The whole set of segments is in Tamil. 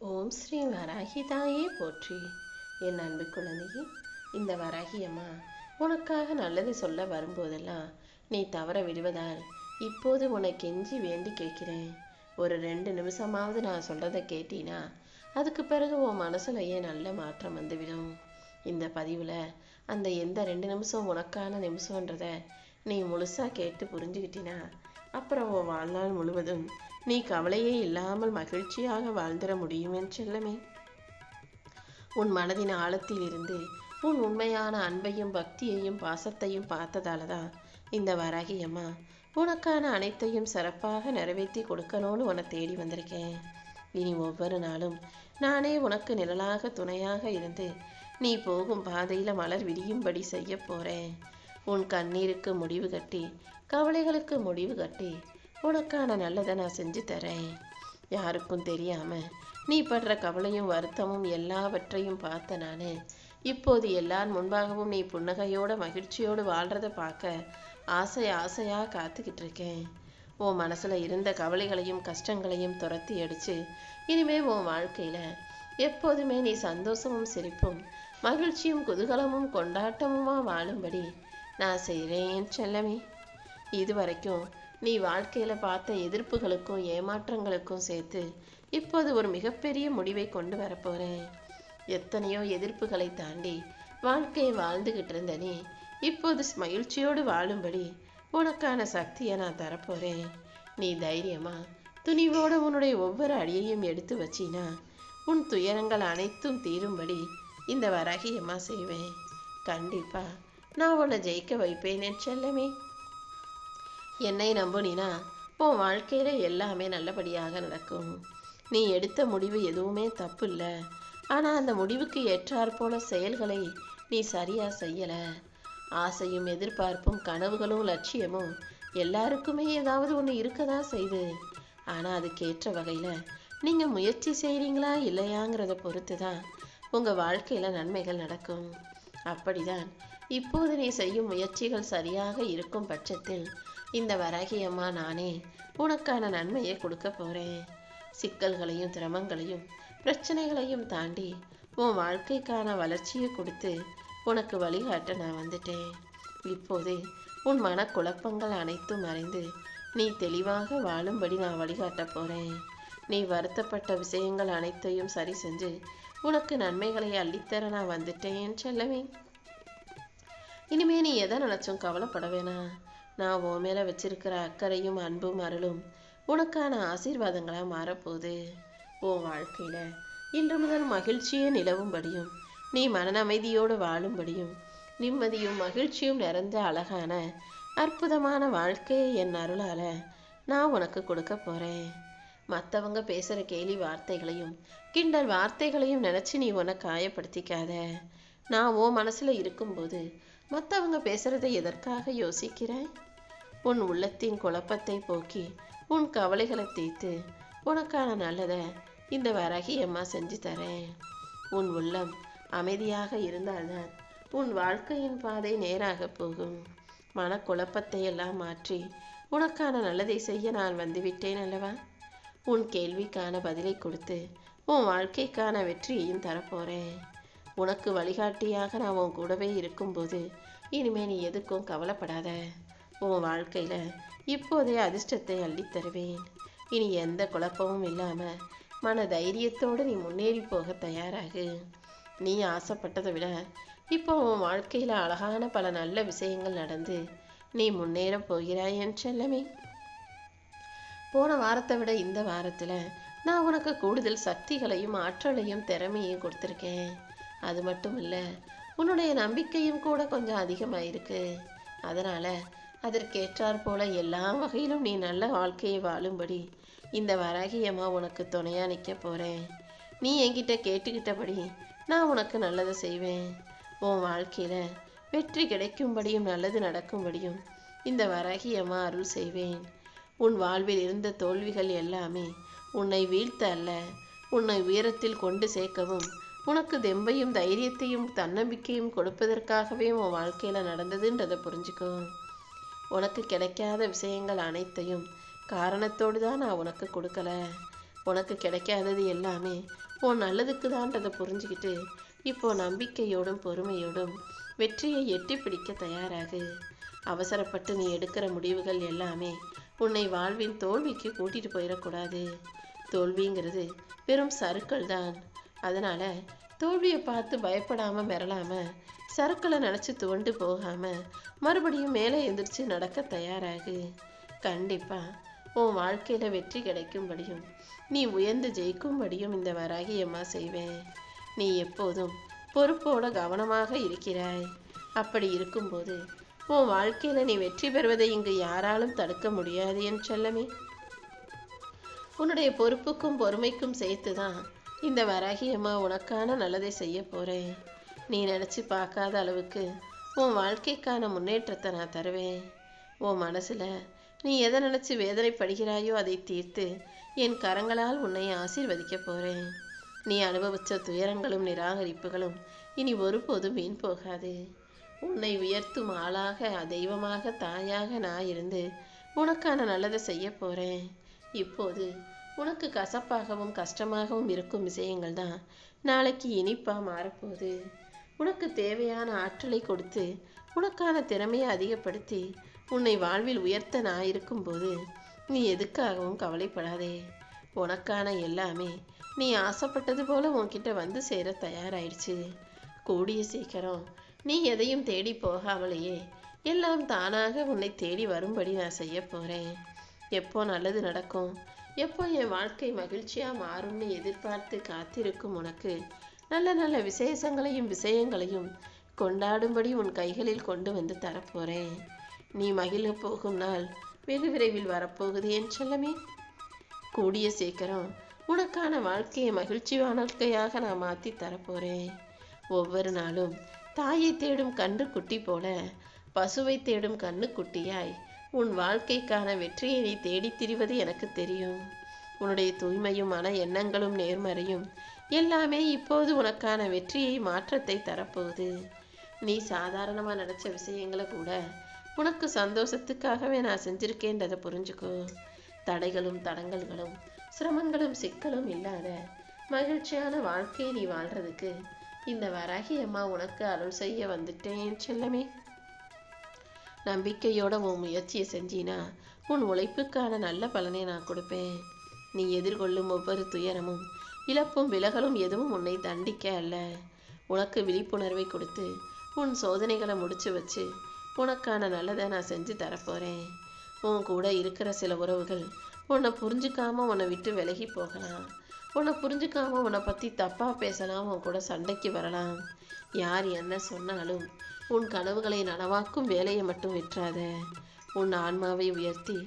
ஓம் ஸ்ரீ வராகி தாயே போற்றி. என் அன்பு குழந்தையே, இந்த வராகி அம்மா உனக்காக நல்லது சொல்ல வரும்போதெல்லாம் நீ தவற விடுவதால் இப்போது உன்னை கெஞ்சி வேண்டி கேட்கிறேன். ஒரு 2 நிமிஷமாவது நான் சொல்றதை கேட்டினா அதுக்கு பிறகு உன் மனசுலயே நல்ல மாற்றம் வந்துவிடும். இந்த பதிவில் அந்த எந்த 2 நிமிஷம் உனக்கான நிமிஷன்றத நீ முழுசாக கேட்டு புரிஞ்சுக்கிட்டினா அப்புறம் உன் வாழ்நாள் முழுவதும் நீ கவலையே இல்லாமல் மகிழ்ச்சியாக வாழ்ந்திட முடியும் என் செல்லமே. உன் மனதின் ஆழத்தில் இருந்து உன் உண்மையான அன்பையும் பக்தியையும் பாசத்தையும் பார்த்ததால தான் இந்த வராகி அம்மா உனக்கான அனைத்தையும் சிறப்பாக நிறைவேற்றி கொடுக்கணும்னு உன்னை தேடி வந்திருக்கேன். இனி ஒவ்வொரு நாளும் நானே உனக்கு நிழலாக துணையாக இருந்து நீ போகும் பாதையில் மலர் விரியும்படி செய்ய போகிறேன். உன் கண்ணீருக்கு முடிவு கட்டி கவலைகளுக்கு முடிவு கட்டி உனக்கான நல்லதை நான் செஞ்சு தரேன். யாருக்கும் தெரியாம நீ படுற கவலையும் வருத்தமும் எல்லாவற்றையும் பார்த்த நான் இப்போது எல்லார் முன்பாகவும் நீ புன்னகையோட மகிழ்ச்சியோடு வாழ்றதை பார்க்க ஆசையா காத்துக்கிட்டு இருக்கேன். உன் மனசுல இருந்த கவலைகளையும் கஷ்டங்களையும் துரத்தி அடிச்சு இனிமே உன் வாழ்க்கையில எப்போதுமே நீ சந்தோஷமும் சிரிப்பும் மகிழ்ச்சியும் குதூகலமும் கொண்டாட்டமுமா வாழும்படி நான் செய்கிறேன் செல்லமே. இதுவரைக்கும் நீ வாழ்க்கையில் பார்த்த எதிர்ப்புகளுக்கும் ஏமாற்றங்களுக்கும் சேர்த்து இப்போது ஒரு மிகப்பெரிய முடிவை கொண்டு வரப்போகிறேன். எத்தனையோ எதிர்ப்புகளை தாண்டி வாழ்க்கையை வாழ்ந்துக்கிட்டு இருந்த நீ இப்போது மகிழ்ச்சியோடு வாழும்படி உனக்கான சக்தியை நான் தரப்போகிறேன். நீ தைரியமா துணிவோடு உன்னுடைய ஒவ்வொரு அடியையும் எடுத்து வச்சினா உன் துயரங்கள் அனைத்தும் தீரும்படி இந்த வராகியம்மா செய்வேன். கண்டிப்பா நான் உன்னை ஜெயிக்க வைப்பேன் என் செல்லமே. என்னை நம்புனினா உன் வாழ்க்கையில எல்லாமே நல்லபடியாக நடக்கும். நீ எடுத்த முடிவு எதுவுமே தப்பு இல்லை. ஆனால் அந்த முடிவுக்கு ஏற்றாற் போல செயல்களை நீ சரியா செய்யலை. ஆசையும் எதிர்பார்ப்பும் கனவுகளும் லட்சியமும் எல்லாருக்குமே ஏதாவது ஒன்று இருக்க தான் செய்யுது. ஆனால் அதுக்கேற்ற வகையில் நீங்கள் முயற்சி செய்கிறீங்களா இல்லையாங்கிறத பொறுத்து தான் உங்கள் வாழ்க்கையில் நன்மைகள் நடக்கும். அப்படிதான் இப்போது நீ செய்யும் முயற்சிகள் சரியாக இருக்கும் பட்சத்தில் இந்த வராகி அம்மா நானே உனக்கான நன்மையை கொடுக்க போகிறேன். சிக்கல்களையும் சிரமங்களையும் பிரச்சனைகளையும் தாண்டி உன் வாழ்க்கைக்கான வளர்ச்சியை கொடுத்து உனக்கு வழிகாட்ட நான் வந்துட்டேன். இப்போது உன் மனக்குழப்பங்கள் அனைத்தும் மறைந்து நீ தெளிவாக வாழும்படி நான் வழிகாட்ட போகிறேன். நீ வருத்தப்பட்ட விஷயங்கள் அனைத்தையும் சரி செஞ்சு உனக்கு நன்மைகளை அள்ளித்தர நான் வந்துட்டேன் செல்லவே. இனிமே நீ எதை நினச்சும் கவலைப்பட வேணாம். நான் உன் மேலே வச்சிருக்கிற அக்கறையும் அன்பும் அருளும் உனக்கான ஆசீர்வாதங்களாக மாறப்போகுது. உன் வாழ்க்கையில் இன்று முதல் மகிழ்ச்சியே நிலவும்படியும் நீ மன அமைதியோடு வாழும்படியும் நிம்மதியும் மகிழ்ச்சியும் நிறைந்த அழகான அற்புதமான வாழ்க்கையை என் அருளால் நான் உனக்கு கொடுக்க போகிறேன். மற்றவங்க பேசுகிற கேலி வார்த்தைகளையும் கிண்டல் வார்த்தைகளையும் நினச்சி நீ உன்னை காயப்படுத்திக்காத. நான் உன் மனசில் இருக்கும்போது மற்றவங்க பேசுகிறதை எதற்காக யோசிக்கிறாய்? உன் உள்ளத்தின் குழப்பத்தை போக்கி உன் கவலைகளை தீர்த்து உனக்கான நல்லதை இந்த வராகி அம்மா செஞ்சு தரேன். உன் உள்ளம் அமைதியாக இருந்தால்தான் உன் வாழ்க்கையின் பாதை நேராக போகும். மனக்குழப்பத்தை எல்லாம் மாற்றி உனக்கான நல்லதை செய்ய நான் வந்துவிட்டேன் அல்லவா? உன் கேள்விக்கான பதிலை கொடுத்து உன் வாழ்க்கைக்கான வெற்றியையும் தரப்போகிறேன். உனக்கு வழிகாட்டியாக நான் உன் கூடவே இருக்கும்போது இனிமே நீ எதுக்கும் கவலைப்படாத. உன் வாழ்க்கையில் இப்போதே அதிர்ஷ்டத்தை அள்ளித் தருவேன். இனி எந்த குழப்பமும் இல்லாமல் மன தைரியத்தோடு நீ முன்னேறி போக தயாராகு. நீ ஆசைப்பட்டதை விட இப்போ உன் வாழ்க்கையில் அழகான பல நல்ல விஷயங்கள் நடந்து நீ முன்னேற போகிறாய் என் செல்லமே. போன வாரத்தை விட இந்த வாரத்தில் நான் உனக்கு கூடுதல் சக்திகளையும் ஆற்றலையும் திறமையும் கொடுத்துருக்கேன். அது மட்டும் இல்லை, உன்னுடைய நம்பிக்கையும் கூட கொஞ்சம் அதிகமாயிருக்கு. அதனால் அதற்கேற்றாற் போல எல்லா வகையிலும் நீ நல்ல வாழ்க்கையை வாழும்படி இந்த வராகி அம்மா உனக்கு துணையாக நிற்க போகிறேன். நீ என்கிட்ட கேட்டுக்கிட்டபடி நான் உனக்கு நல்லதை செய்வேன். உன் வாழ்க்கையில் வெற்றி கிடைக்கும்படியும் நல்லது நடக்கும்படியும் இந்த வராகி அம்மா அருள் செய்வேன். உன் வாழ்வில் இருந்த தோல்விகள் எல்லாமே உன்னை வீழ்த்த அல்ல, உன்னை உயரத்தில் கொண்டு சேர்க்கவும் உனக்கு தெம்பையும் தைரியத்தையும் தன்னம்பிக்கையும் கொடுப்பதற்காகவே உன் வாழ்க்கையில் நடந்ததுன்றதை புரிஞ்சுக்கோ. உனக்கு கிடைக்காத விஷயங்கள் அனைத்தையும் காரணத்தோடு தான் நான் உனக்கு கொடுக்கல. உனக்கு கிடைக்காதது எல்லாமே உன் நல்லதுக்கு தான்றதை புரிஞ்சுக்கிட்டு இப்போ நம்பிக்கையோடும் பொறுமையோடும் வெற்றியை எட்டி பிடிக்க தயாராகு. அவசரப்பட்டு நீ எடுக்கிற முடிவுகள் எல்லாமே உன்னை வாழ்வின் தோல்விக்கு கூட்டிட்டு போயிடக்கூடாது. தோல்விங்கிறது வெறும் சறுக்கல் தான். அதனால தோல்வியை பார்த்து பயப்படாம மிரளாம, சறுக்களை நினைச்சு துவண்டு போகாம மறுபடியும் மேலே எந்திரிச்சு நடக்க தயாராகு. கண்டிப்பா உன் வாழ்க்கையில வெற்றி கிடைக்கும்படியும் நீ உயர்ந்து ஜெயிக்கும்படியும் இந்த வராகி அம்மா செய்வேன். நீ எப்போதும் பொறுப்போட கவனமாக இருக்கிறாய். அப்படி இருக்கும்போது உன் வாழ்க்கையில நீ வெற்றி பெறுவதை இங்கு யாராலும் தடுக்க முடியாது என் செல்லமே. உன்னுடைய பொறுப்புக்கும் பொறுமைக்கும் சேர்த்துதான் இந்த வராகி அம்மா உனக்கான நல்லதை செய்ய போறேன். நீ நினைச்சு பார்க்காத அளவுக்கு உன் வாழ்க்கைக்கான முன்னேற்றத்தை நான் தருவேன். உன் மனசுல நீ எதை நினைச்சு வேதனைப்படுகிறாயோ அதை தீர்த்து என் கரங்களால் உன்னை ஆசீர்வதிக்க போறேன். நீ அனுபவிச்ச துயரங்களும் நிராகரிப்புகளும் இனி ஒருபோதும் வீண் போகாது. உன்னை உயர்த்தும் ஆளாக, தெய்வமாக, தாயாக நான் இருந்து உனக்கான நல்லதை செய்ய போறேன். இப்போது உனக்கு கசப்பாகவும் கஷ்டமாகவும் இருக்கும் விஷயங்கள் தான் நாளைக்கு இனிப்பா மாறப்போகுது. உனக்கு தேவையான ஆற்றலை கொடுத்து உனக்கான திறமையை அதிகப்படுத்தி உன்னை வாழ்வில் உயர்த்த நான் இருக்கும்போது நீ எதுக்காகவும் கவலைப்படாதே. உனக்கான எல்லாமே நீ ஆசைப்பட்டது போல உன்கிட்ட வந்து சேர தயாராயிடுச்சு. கூடிய சீக்கிரம் நீ எதையும் தேடி போகாமலேயே எல்லாம் தானாக உன்னை தேடி வரும்படி நான் செய்ய போறேன். எப்போ நல்லது நடக்கும், எப்போ என் வாழ்க்கை மகிழ்ச்சியா மாறும்னு எதிர்பார்த்து காத்திருக்கும் உனக்கு நல்ல நல்ல விசேஷங்களையும் விஷயங்களையும் கொண்டாடும்படி உன் கைகளில் கொண்டு வந்து தரப்போறேன். நீ மகிழ போகும் நாள் வெகு விரைவில் வரப்போகுது என் செல்லமே. கூடிய சீக்கிரம் உனக்கான வாழ்க்கையை மகிழ்ச்சி வாழ்க்கையாக நான் மாற்றி தரப்போறேன். ஒவ்வொரு நாளும் தாயை தேடும் கன்று குட்டி போல பசுவை தேடும் கண்ணு குட்டியாய் உன் வாழ்க்கைக்கான வெற்றியை நீ தேடித் திரிவது எனக்கு தெரியும். உன்னுடைய தூய்மையும் மன எண்ணங்களும் நேர்மறையும் எல்லாமே இப்போது உனக்கான வெற்றியை மாற்றத்தை தரப்போகுது. நீ சாதாரணமா நினைச்ச விஷயங்களை கூட உனக்கு சந்தோஷத்துக்காகவே நான் செஞ்சிருக்கேன்றதை புரிஞ்சுக்கோ. தடைகளும் தடங்கல்களும் சிரமங்களும் சிக்கலும் இல்லாத மகிழ்ச்சியான வாழ்க்கையை நீ வாழ்றதுக்கு இந்த வராகி அம்மா உனக்கு அருள் செய்ய வந்துட்டேன் செல்லமே. நம்பிக்கையோட உன் முயற்சியை செஞ்சினா உன் உழைப்புக்கான நல்ல பலனை நான் கொடுப்பேன். நீ எதிர்கொள்ளும் ஒவ்வொரு துயரமும் இழப்பும் விலகலும் எதுவும் உன்னை தண்டிக்க அல்ல, உனக்கு விழிப்புணர்வை கொடுத்து உன் சோதனைகளை முடிச்சு வச்சு உனக்கான நல்லதை நான் செஞ்சு தரப்போறேன். உன் கூட இருக்கிற சில உறவுகள் உன்னை புரிஞ்சுக்காம உன்னை விட்டு விலகி போகலாம். உன்னை புரிஞ்சுக்காம உன்னை பற்றி தப்பாக பேசலாம், உன் கூட சண்டைக்கு வரலாம். யார் என்ன சொன்னாலும் உன் கனவுகளை நனவாக்கும் வேலையை மட்டும் விட்டுறாத. உன் ஆன்மாவை உயர்த்தி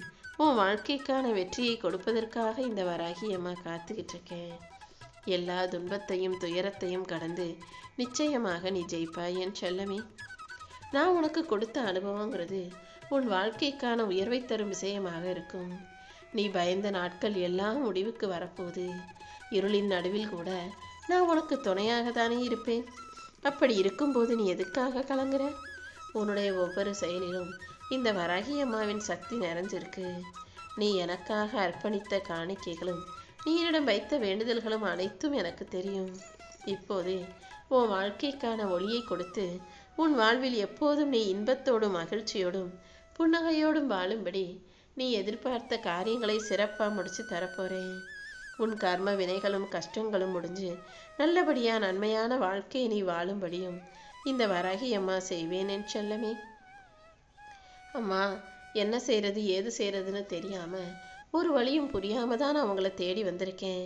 உன் வாழ்க்கைக்கான வெற்றியை கொடுப்பதற்காக இந்த வராகி அம்மா காத்துக்கிட்டு இருக்கேன். எல்லா துன்பத்தையும் துயரத்தையும் கடந்து நிச்சயமாக நீ ஜெயிப்பாய் என் செல்லமே. நான் உனக்கு கொடுத்த அனுபவங்கிறது உன் வாழ்க்கைக்கான உயர்வை தரும் விஷயமாக இருக்கும். நீ பயந்த நாட்கள் எல்லாம் முடிவுக்கு வரப்போகுது. இருளின் நடுவில் கூட நான் உனக்கு துணையாக தானே இருப்பேன். அப்படி இருக்கும்போது நீ எதுக்காக கலங்குற? உன்னுடைய ஒவ்வொரு செயலிலும் இந்த வராகி அம்மாவின் சக்தி நிறைஞ்சிருக்கு. நீ எனக்காக அர்ப்பணித்த காணிக்கைகளும் நீ என்னிடம் வைத்த வேண்டுதல்களும் அனைத்தும் எனக்கு தெரியும். இப்போதே உன் வாழ்க்கைக்கான ஒளியை கொடுத்து உன் வாழ்வில் எப்போதும் நீ இன்பத்தோடும் மகிழ்ச்சியோடும் புன்னகையோடும் வாழும்படி நீ எதிர்பார்த்த காரியங்களை சிறப்பாக முடிச்சு தரப்போறேன். உன் கர்ம வினைகளும் கஷ்டங்களும் முடிஞ்சு நல்லபடியா நன்மையான வாழ்க்கையை நீ வாழும்படியும் இந்த வராகி அம்மா செய்வேன் என் செல்லமே. அம்மா, என்ன செய்யறது ஏது செய்யறதுன்னு தெரியாம ஒரு வழியும் புரியாம தான் நான் உங்களை தேடி வந்திருக்கேன்.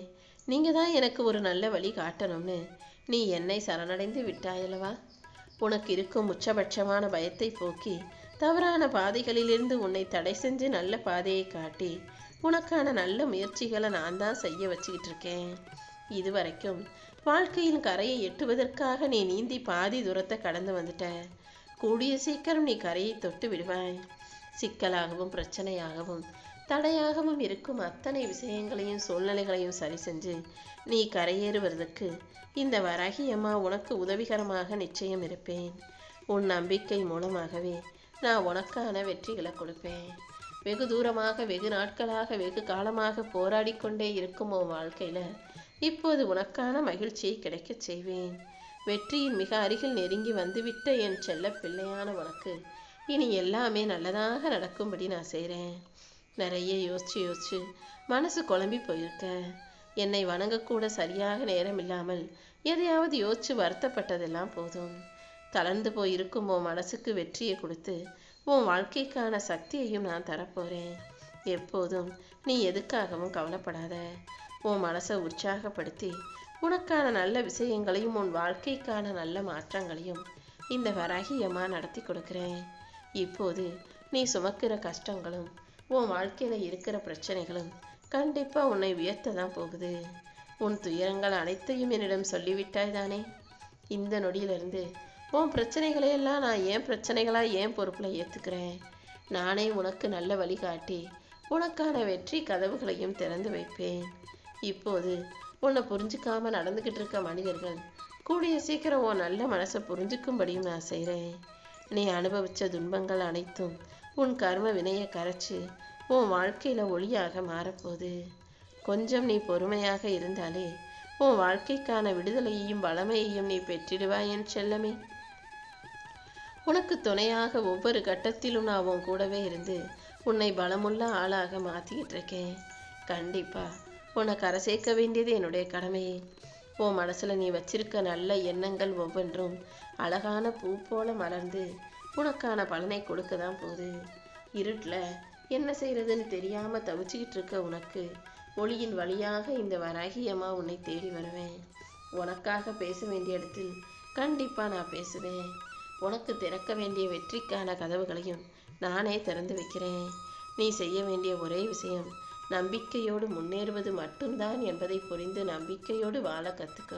நீங்க தான் எனக்கு ஒரு நல்ல வழி காட்டணும்னு நீ என்னை சரணடைந்து விட்டாயல்லவா. உனக்கு இருக்கும் உச்சபட்சமான பயத்தை போக்கி தவறான பாதைகளிலிருந்து உன்னை தடை செஞ்சு நல்ல பாதையை காட்டி உனக்கான நல்ல முயற்சிகளை நான் தான் செய்ய வச்சுக்கிட்டு இருக்கேன். இதுவரைக்கும் வாழ்க்கையின் கரையை எட்டுவதற்காக நீ நீந்தி பாதி தூரத்தை கடந்து வந்துட்ட. கூடிய சீக்கிரம் நீ கரையை தொட்டு விடுவாய். சிக்கலாகவும் பிரச்சனையாகவும் தடையாகவும் இருக்கும் அத்தனை விஷயங்களையும் சூழ்நிலைகளையும் சரி செஞ்சு நீ கரையேறுவதற்கு இந்த வராகி அம்மா உனக்கு உதவிகரமாக நிச்சயம் இருப்பேன். உன் நம்பிக்கை மூலமாகவே நான் உனக்கான வெற்றிகளை கொடுப்பேன். வெகு தூரமாக, வெகு நாட்களாக, வெகு காலமாக போராடி கொண்டே இருக்கும் உன் வாழ்க்கையில இப்போது உனக்கான மகிழ்ச்சியை கிடைக்கச் செய்வேன். வெற்றியின் மிக அருகில் நெருங்கி வந்துவிட்ட என் செல்ல பிள்ளையான உனக்கு இனி எல்லாமே நல்லதாக நடக்கும்படி நான் செய்கிறேன். நிறைய யோசிச்சு மனசு குழம்பி போயிருக்க. என்னை வணங்கக்கூட சரியாக நேரம் இல்லாமல் எதையாவது யோசிச்சு வருத்தப்பட்டதெல்லாம் போதும். தளர்ந்து போயிருக்கும் உன் மனசுக்கு வெற்றியை கொடுத்து உன் வாழ்க்கைக்கான சக்தியையும் நான் தரப்போறேன். எப்போதும் நீ எதுக்காகவும் கவலைப்படாத. உன் மனசை உற்சாகப்படுத்தி உனக்கான நல்ல விஷயங்களையும் உன் வாழ்க்கைக்கான நல்ல மாற்றங்களையும் இந்த வராகி அம்மா நடத்தி கொடுக்குறேன். இப்போது நீ சுமக்கிற கஷ்டங்களும் உன் வாழ்க்கையில இருக்கிற பிரச்சனைகளும் கண்டிப்பா உன்னை உயர்த்த தான் போகுது. உன் துயரங்கள் அனைத்தையும் என்னிடம் சொல்லிவிட்டாய் தானே. இந்த நொடியிலிருந்து உன் பிரச்சனைகளையெல்லாம் நான் ஏன் பிரச்சனைகளா ஏன் பொறுப்புல ஏத்துக்கிறேன். நானே உனக்கு நல்ல வழிகாட்டி உனக்கான வெற்றி கதவுகளையும் திறந்து வைப்பேன். இப்போது உன்னை புரிஞ்சுக்காம நடந்துகிட்டு இருக்க மனிதர்கள் கூடிய சீக்கிரம் உன் நல்ல மனசை புரிஞ்சுக்கும்படியும் நான் செய்கிறேன். நீ அனுபவிச்ச துன்பங்கள் அனைத்தும் உன் கர்ம வினையை கரைச்சு உன் வாழ்க்கையில ஒளியாக மாறப்போகுது. கொஞ்சம் நீ பொறுமையாக இருந்தாலே உன் வாழ்க்கைக்கான விடுதலையையும் வளமையையும் நீ பெற்றிடுவாய் என் செல்லமே. உனக்கு துணையாக ஒவ்வொரு கட்டத்திலும் நான் உன் கூடவே இருந்து உன்னை பலமுள்ள ஆளாக மாத்திக்கிட்டு இருக்கேன். கண்டிப்பா உன்னை கரை சேர்க்க வேண்டியது என்னுடைய கடமையே. உன் மனசுல நீ வச்சிருக்க நல்ல எண்ணங்கள் ஒவ்வொன்றும் அழகான பூ போல மலர்ந்து உனக்கான பலனை கொடுக்க தான் போகுது. இருட்டில் என்ன செய்யறதுன்னு தெரியாம தவிச்சுக்கிட்டு இருக்க உனக்கு ஒளியின் வழியாக இந்த வராகியம்மா உன்னை தேடி வருவேன். உனக்காக பேச வேண்டிய இடத்தில் கண்டிப்பா நான் பேசுவேன். உனக்கு திறக்க வேண்டிய வெற்றிக்கான கதவுகளையும் நானே திறந்து வைக்கிறேன். நீ செய்ய வேண்டிய ஒரே விஷயம் நம்பிக்கையோடு முன்னேறுவது மட்டும்தான் என்பதை புரிந்து நம்பிக்கையோடு வாழ கற்றுக்க.